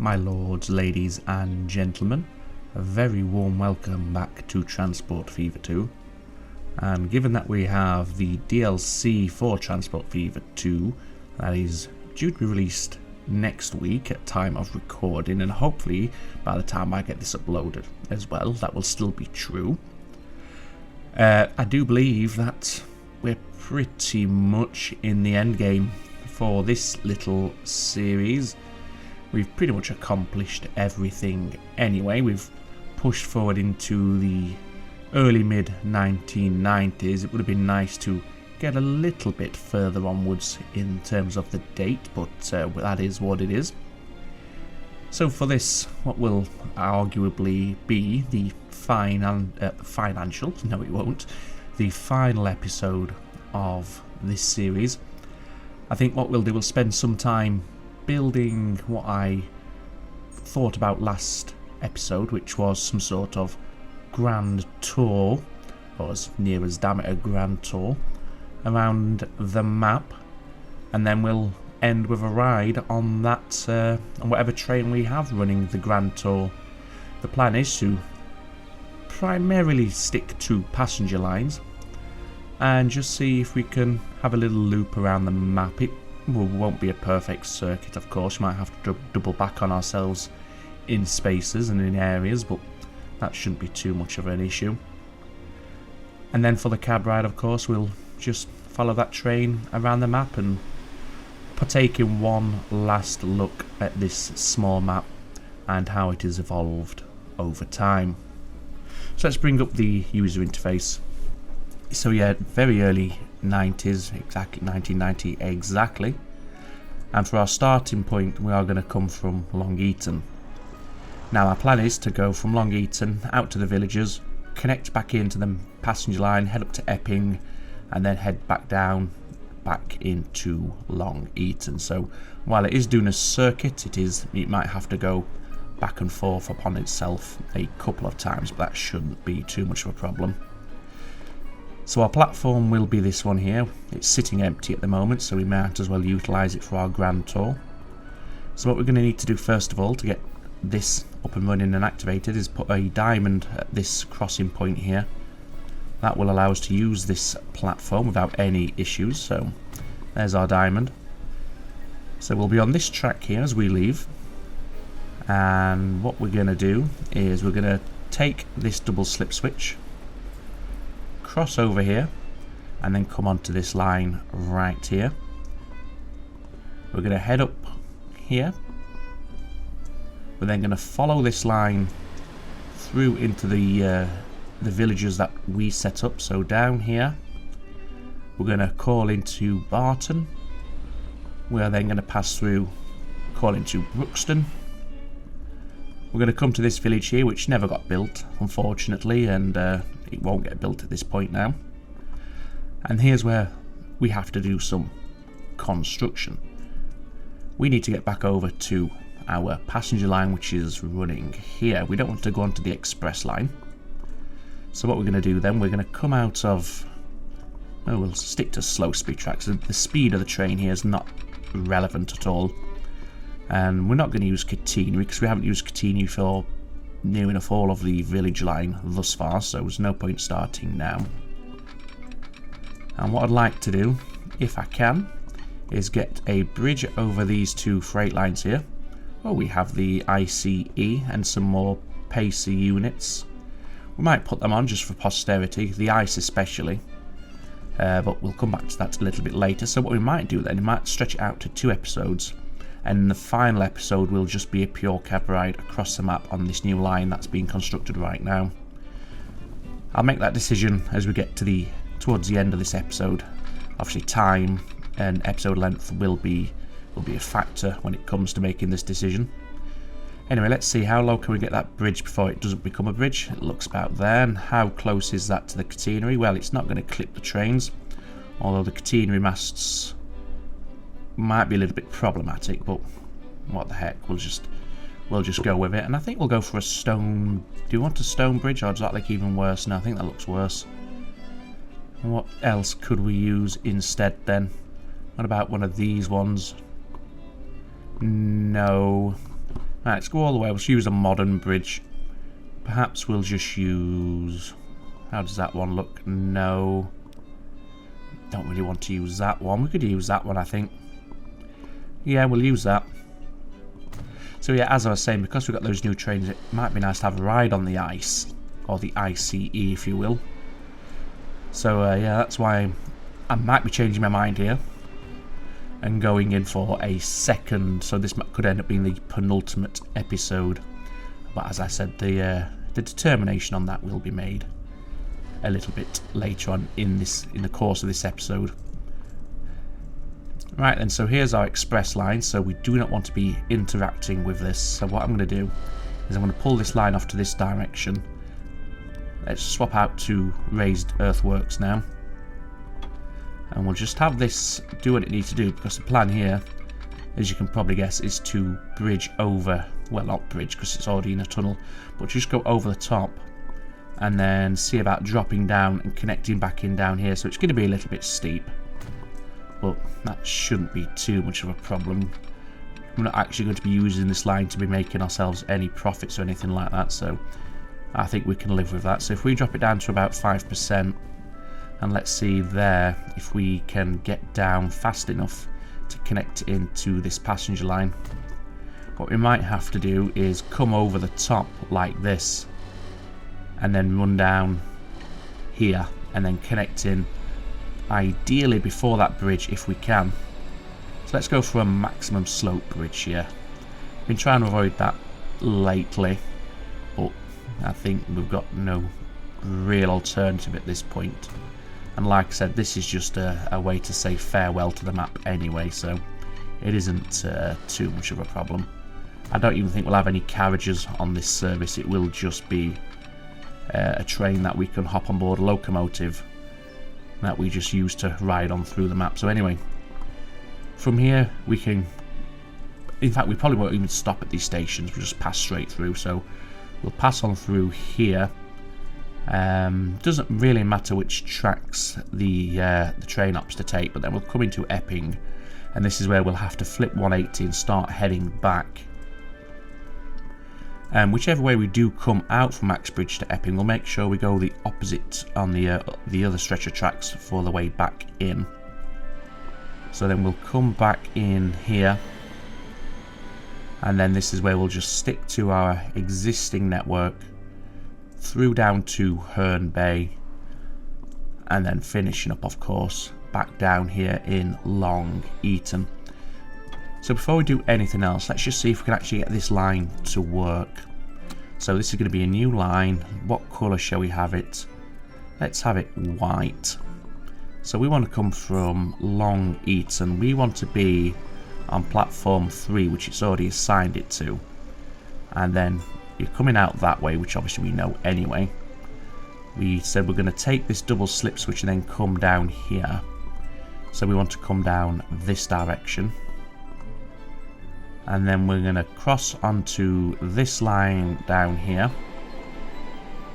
My lords, ladies and gentlemen, a very warm welcome back to Transport Fever 2. And given that we have the DLC for Transport Fever 2 that is due to be released next week at time of recording, and hopefully by the time I get this uploaded as well, that will still be true. I do believe that we're pretty much in the end game for this little series. We've pretty much accomplished everything anyway. We've pushed forward into the early mid 1990s. It would have been nice to get a little bit further onwards in terms of the date, but that is what it is. So for this, what will arguably be the the final episode of this series, I think what we'll do, we'll spend some time building what I thought about last episode, which was some sort of grand tour, or as near as damn it a grand tour, around the map, and then we'll end with a ride on that on whatever train we have running the grand tour. The plan is to primarily stick to passenger lines and just see if we can have a little loop around the map. It won't be a perfect circuit, of course. We might have to double back on ourselves in spaces and in areas, but that shouldn't be too much of an issue. And then for the cab ride, of course, we'll just follow that train around the map and partake in one last look at this small map and how it has evolved over time. So let's bring up the user interface. So yeah, very early 90s, exactly 1990 exactly. And for our starting point, we are going to come from Long Eaton. Now our plan is to go from Long Eaton out to the villages, connect back into the passenger line, head up to Epping, and then head back down, back into Long Eaton. So while it is doing a circuit, it might have to go back and forth upon itself a couple of times, but that shouldn't be too much of a problem. So our platform will be this one here. It's sitting empty at the moment, so we might as well utilise it for our grand tour. So what we're going to need to do first of all to get this up and running and activated is put a diamond at this crossing point here. That will allow us to use this platform without any issues. So there's our diamond. So we'll be on this track here as we leave. And what we're going to do is we're going to take this double slip switch, cross over here, and then come onto this line right here. We're going to head up here. We're then going to follow this line through into the villages that we set up. So down here, we're going to call into Barton. We are then going to pass through, call into Brookston. We're going to come to this village here, which never got built, unfortunately, and it won't get built at this point now. And here's where we have to do some construction. We need to get back over to our passenger line, which is running here. We don't want to go onto the express line. So what we're going to do then, we're going to come out of, well, we'll stick to slow speed tracks. The speed of the train here is not relevant at all. And we're not going to use catenary because we haven't used catenary for near enough all of the village line thus far, so there's no point starting now. And what I'd like to do, if I can, is get a bridge over these two freight lines here. Well, we have the ICE and some more PACER units. We might put them on just for posterity, the ICE especially, but we'll come back to that a little bit later. So what we might do then, we might stretch it out to 2 episodes, and the final episode will just be a pure cab ride across the map on this new line that's being constructed right now. I'll make that decision as we get to towards the end of this episode. Obviously time and episode length will be a factor when it comes to making this decision. Anyway, let's see, how low can we get that bridge before it doesn't become a bridge? It looks about there. And how close is that to the catenary? Well, it's not going to clip the trains, although the catenary masts might be a little bit problematic, but what the heck, we'll just go with it. And I think we'll go for a stone. Do you want a stone bridge, or does that look even worse? No, I think that looks worse. What else could we use instead then? What about one of these ones? No. Right, let's go all the way. Let's use a modern bridge. Perhaps we'll just use... How does that one look? No. Don't really want to use that one. We could use that one, I think. Yeah, we'll use that. So yeah, as I was saying, because we've got those new trains, it might be nice to have a ride on the ice. Or the ICE, if you will. So yeah, that's why I might be changing my mind here. And going in for a second. So this could end up being the penultimate episode. But as I said, the determination on that will be made a little bit later on in the course of this episode. Right then, so here's our express line. So we do not want to be interacting with this. So what I'm going to do is I'm going to pull this line off to this direction. Let's swap out to raised earthworks now. And we'll just have this do what it needs to do, because the plan here, as you can probably guess, is to bridge over, well, not bridge because it's already in a tunnel, but just go over the top and then see about dropping down and connecting back in down here. So it's going to be a little bit steep, but that shouldn't be too much of a problem. We're not actually going to be using this line to be making ourselves any profits or anything like that, so I think we can live with that. So if we drop it down to about 5%, and let's see there if we can get down fast enough to connect into this passenger line. What we might have to do is come over the top like this and then run down here and then connect in, ideally before that bridge if we can. So let's go for a maximum slope bridge here. Been trying to avoid that lately, but I think we've got no real alternative at this point. And like I said, this is just a way to say farewell to the map anyway, so it isn't too much of a problem. I don't even think we'll have any carriages on this service. It will just be a train that we can hop on board, a locomotive that we just use to ride on through the map. So anyway, from here we can, in fact we probably won't even stop at these stations, we'll just pass straight through. So we'll pass on through here. Doesn't really matter which tracks the train opts to take, but then we'll come into Epping, and this is where we'll have to flip 180 and start heading back. Whichever way we do come out from Axbridge to Epping, we'll make sure we go the opposite on the other stretch of tracks for the way back in. So then we'll come back in here, and then this is where we'll just stick to our existing network through down to Herne Bay, and then finishing up, of course, back down here in Long Eaton. So before we do anything else, let's just see if we can actually get this line to work. So this is going to be a new line. What colour shall we have it? Let's have it white. So we want to come from Long Eaton. We want to be on platform 3, which it's already assigned it to. And then you're coming out that way, which obviously we know anyway. We said we're going to take this double slip switch and then come down here. So we want to come down this direction. And then we're going to cross onto this line down here.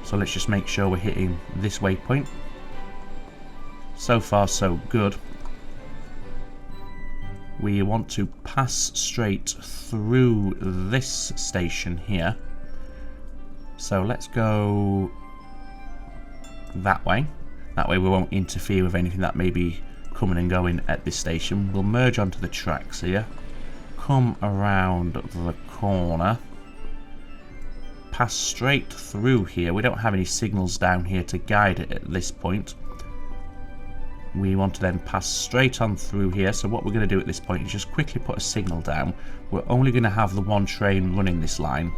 So let's just make sure we're hitting this waypoint. So far so good. We want to pass straight through this station here. So let's go that way. That way we won't interfere with anything that may be coming and going at this station. We'll merge onto the tracks here. Come around the corner. Pass straight through here. We don't have any signals down here to guide it at this point. We want to then pass straight on through here. So what we're going to do at this point is just quickly put a signal down. We're only going to have the one train running this line,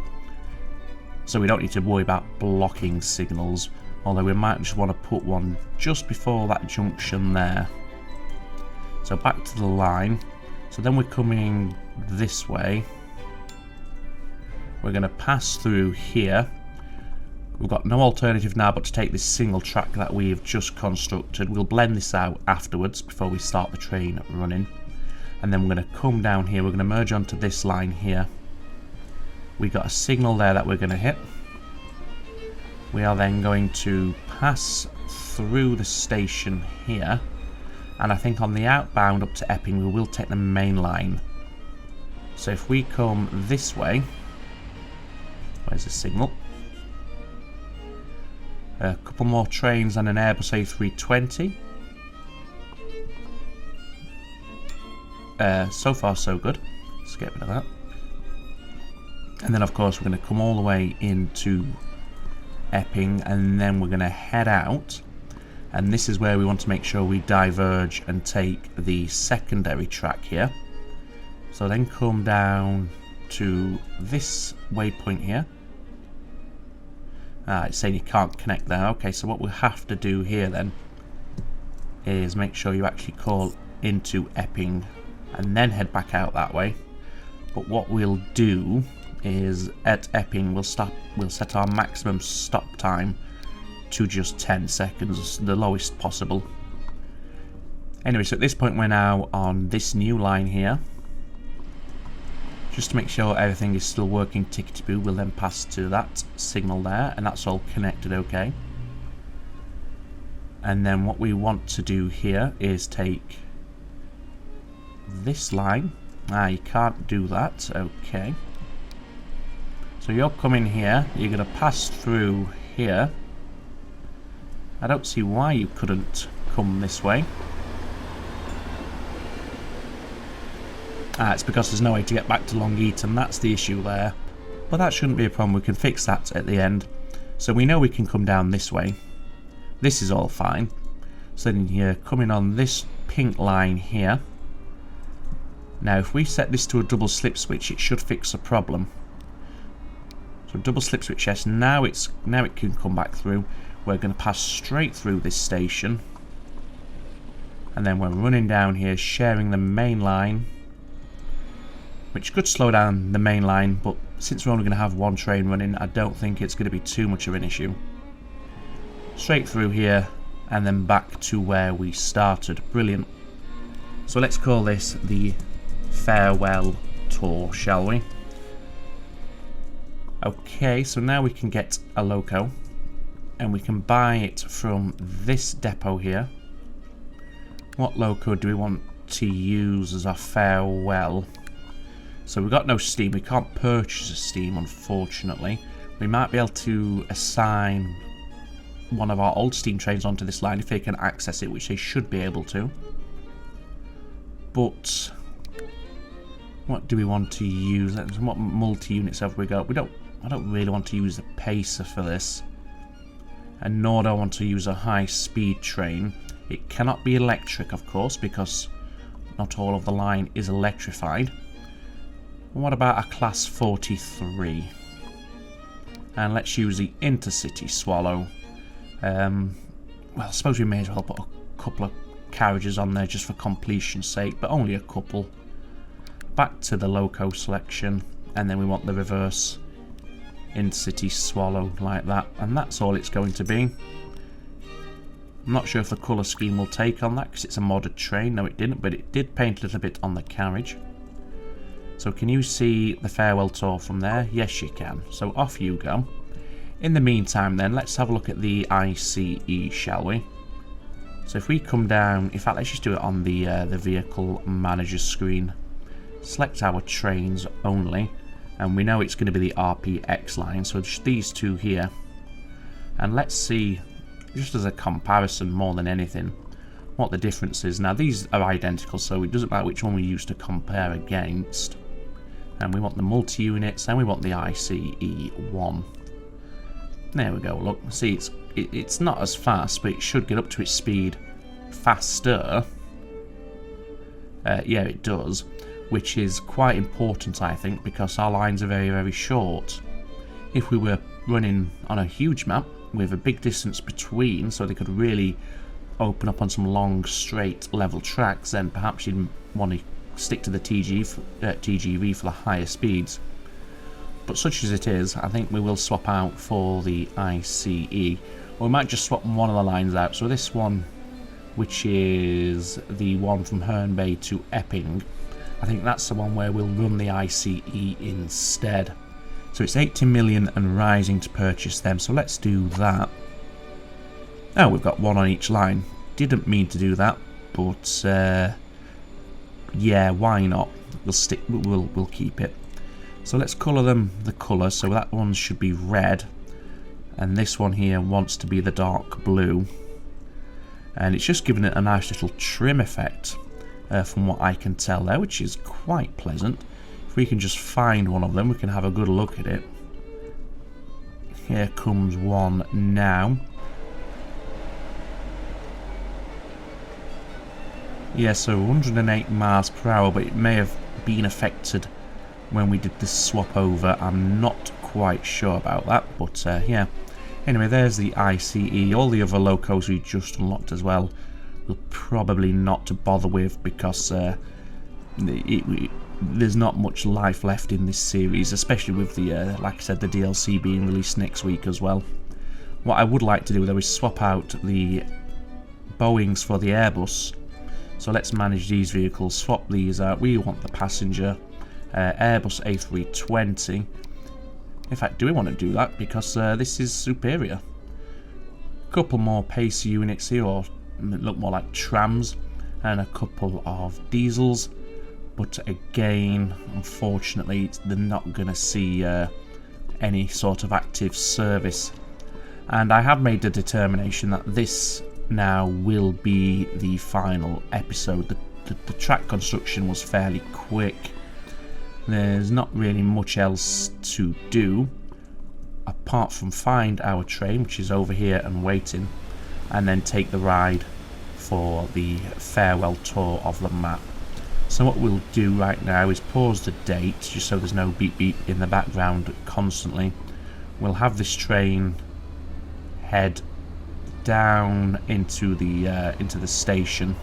so we don't need to worry about blocking signals, although we might just want to put one just before that junction there. So back to the line. So then we're coming this way. We're going to pass through here. We've got no alternative now but to take this single track that we've just constructed. We'll blend this out afterwards before we start the train running. And then we're going to come down here. We're going to merge onto this line here. We got a signal there that we're going to hit. We are then going to pass through the station here. And I think on the outbound up to Epping we will take the main line. So if we come this way, Where's the signal? A couple more trains and an Airbus A320. So far so good. Let's get rid of that. And then of course we're going to come all the way into Epping, and then we're going to head out, and this is where we want to make sure we diverge and take the secondary track here. So then come down to this waypoint here. It's saying you can't connect there. Okay, so what we have to do here then is make sure you actually call into Epping and then head back out that way. But what we'll do is at Epping we'll set our maximum stop time to just 10 seconds, the lowest possible. Anyway, so at this point we're now on this new line here. Just to make sure everything is still working tickety-boo, we'll then pass to that signal there, and that's all connected okay. And then what we want to do here is take this line. You can't do that, okay. So you're coming here, you're going to pass through here. I don't see why you couldn't come this way. It's because there's no way to get back to Long Eaton, that's the issue there. But that shouldn't be a problem, we can fix that at the end. So we know we can come down this way. This is all fine. So then you're coming on this pink line here. Now if we set this to a double slip switch, it should fix the problem. So double slip switch, yes, now it can come back through. We're going to pass straight through this station. And then we're running down here, sharing the main line, which could slow down the main line, but since we're only going to have one train running, I don't think it's going to be too much of an issue. Straight through here, and then back to where we started. Brilliant. So let's call this the farewell tour, shall we? Okay, so now we can get a loco, and we can buy it from this depot here. What loco do we want to use as our farewell? So we've got no steam, we can't purchase a steam unfortunately. We might be able to assign one of our old steam trains onto this line if they can access it, which they should be able to. But what do we want to use? What multi-units have we got? I don't really want to use the Pacer for this. And nor do I want to use a high-speed train. It cannot be electric, of course, because not all of the line is electrified. What about a class 43? And let's use the intercity Swallow. Well, I suppose we may as well put a couple of carriages on there just for completion's sake, but only a couple. Back to the loco selection, and then we want the reverse intercity Swallow like that, and that's all it's going to be. I'm not sure if the colour scheme will take on that because it's a modded train. No, it didn't, but it did paint a little bit on the carriage. So can you see the farewell tour from there? Yes, you can. So off you go. In the meantime then, let's have a look at the ICE, shall we? So if we come down, in fact let's just do it on the vehicle manager screen. Select our trains only, and we know it's going to be the RPX line, so just these two here. And let's see, just as a comparison more than anything, what the difference is. Now these are identical, so it doesn't matter which one we use to compare against. And we want the multi-units, and we want the ICE1. There we go, look, see it's not as fast, but it should get up to its speed faster. Yeah, it does, which is quite important, I think, because our lines are very, very short. If we were running on a huge map with a big distance between, so they could really open up on some long, straight, level tracks, then perhaps you'd want to stick to the TGV for the higher speeds. But such as it is, I think we will swap out for the ICE. Or we might just swap one of the lines out. So this one, which is the one from Herne Bay to Epping, I think that's the one where we'll run the ICE instead. So it's 80 million and rising to purchase them, so let's do that. Oh, we've got one on each line. Didn't mean to do that, but yeah, why not? We'll keep it. So let's colour them the colour. So that one should be red, and this one here wants to be the dark blue. And it's just giving it a nice little trim effect from what I can tell there, which is quite pleasant. If we can just find one of them, we can have a good look at it. Here comes one now. Yeah, so 108 miles per hour, but it may have been affected when we did this swap over. I'm not quite sure about that, but yeah. Anyway, there's the ICE. All the other locos we just unlocked as well, we'll probably not to bother with, because there's not much life left in this series, especially with the, like I said, the DLC being released next week as well. What I would like to do though is swap out the Boeings for the Airbus. So let's manage these vehicles, swap these out. We want the passenger Airbus A320. In fact, do we want to do that? Because this is superior. Couple more pace units here, or look more like trams, and a couple of diesels. But again, unfortunately, they're not going to see any sort of active service. And I have made the determination that this now will be the final episode. The track construction was fairly quick. There's not really much else to do apart from find our train, which is over here and waiting, and then take the ride for the farewell tour of the map. So what we'll do right now is pause the date, just so there's no beep beep in the background constantly. We'll have this train head down into the station.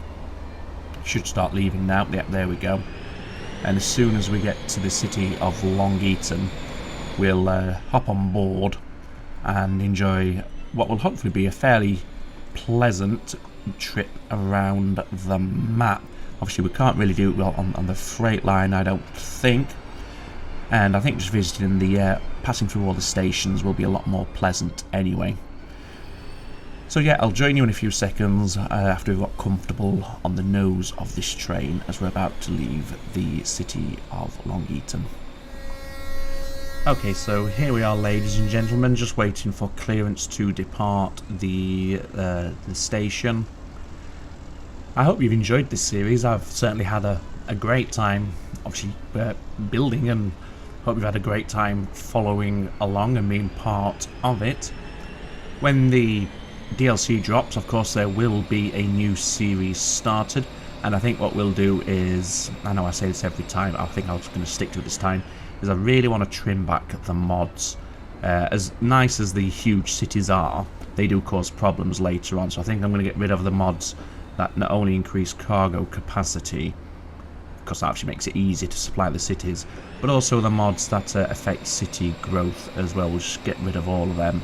Should start leaving now. Yep, there we go. And as soon as we get to the city of Long Eaton, we'll hop on board and enjoy what will hopefully be a fairly pleasant trip around the map. Obviously, we can't really do it well on the freight line, I don't think. And I think just visiting passing through all the stations will be a lot more pleasant anyway. So yeah, I'll join you in a few seconds after we've got comfortable on the nose of this train as we're about to leave the city of Long Eaton. Okay, so here we are, ladies and gentlemen, just waiting for clearance to depart the station. I hope you've enjoyed this series. I've certainly had a great time, obviously, building, and hope you've had a great time following along and being part of it. When the DLC drops, of course, there will be a new series started, and I think what we'll do is, I know I say this every time, I think I'm just going to stick to it this time, is I really want to trim back the mods. As nice as the huge cities are, they do cause problems later on, so I think I'm going to get rid of the mods that not only increase cargo capacity, because that actually makes it easier to supply the cities, but also the mods that affect city growth as well. We'll just get rid of all of them.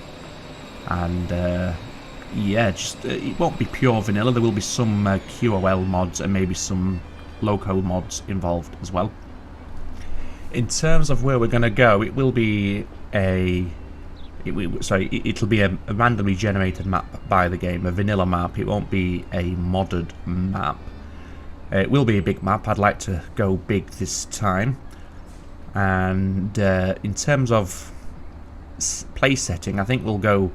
And yeah, just it won't be pure vanilla. There will be some QOL mods and maybe some loco mods involved as well. In terms of where we're going to go, it will be it'll be a randomly generated map by the game, a vanilla map. It won't be a modded map. It will be a big map. I'd like to go big this time. And in terms of play setting, I think we'll go.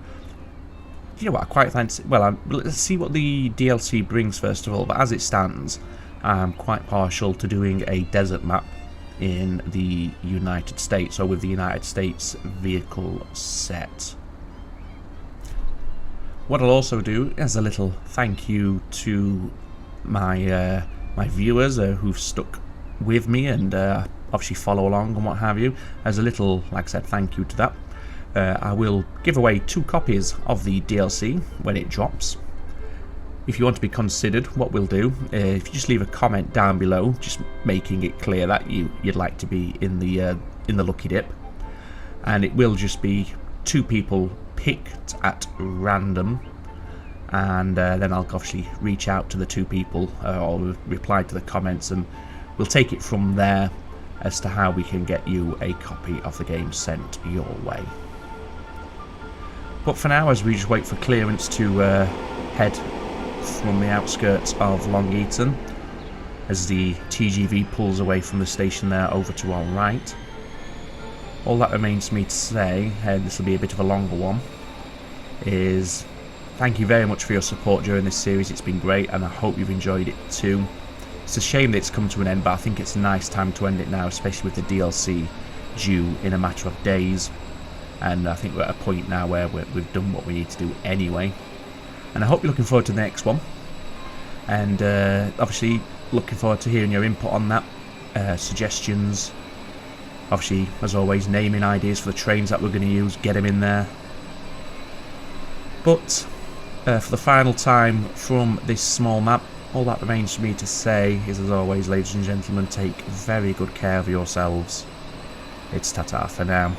You know what? I quite fancy. Well, let's see what the DLC brings first of all. But as it stands, I'm quite partial to doing a desert map in the United States, or with the United States vehicle set. What I'll also do as a little thank you to my my viewers who've stuck with me and obviously follow along and what have you, as a little, like I said, thank you to that, I will give away 2 copies of the DLC when it drops. If you want to be considered, what we'll do, if you just leave a comment down below, just making it clear that you'd like to be in the lucky dip, and it will just be 2 people picked at random, and then I'll obviously reach out to the 2 people or reply to the comments, and we'll take it from there as to how we can get you a copy of the game sent your way. But for now, as we just wait for clearance to head from the outskirts of Long Eaton, as the TGV pulls away from the station there over to our right, all that remains for me to say, and this will be a bit of a longer one, is thank you very much for your support during this series. It's been great, and I hope you've enjoyed it too. It's a shame that it's come to an end, but I think it's a nice time to end it now, especially with the DLC due in a matter of days. And I think we're at a point now where we've done what we need to do anyway. And I hope you're looking forward to the next one. And obviously looking forward to hearing your input on that, suggestions. Obviously, as always, naming ideas for the trains that we're going to use, get them in there. But for the final time from this small map, all that remains for me to say is, as always, ladies and gentlemen, take very good care of yourselves. It's ta-ta for now.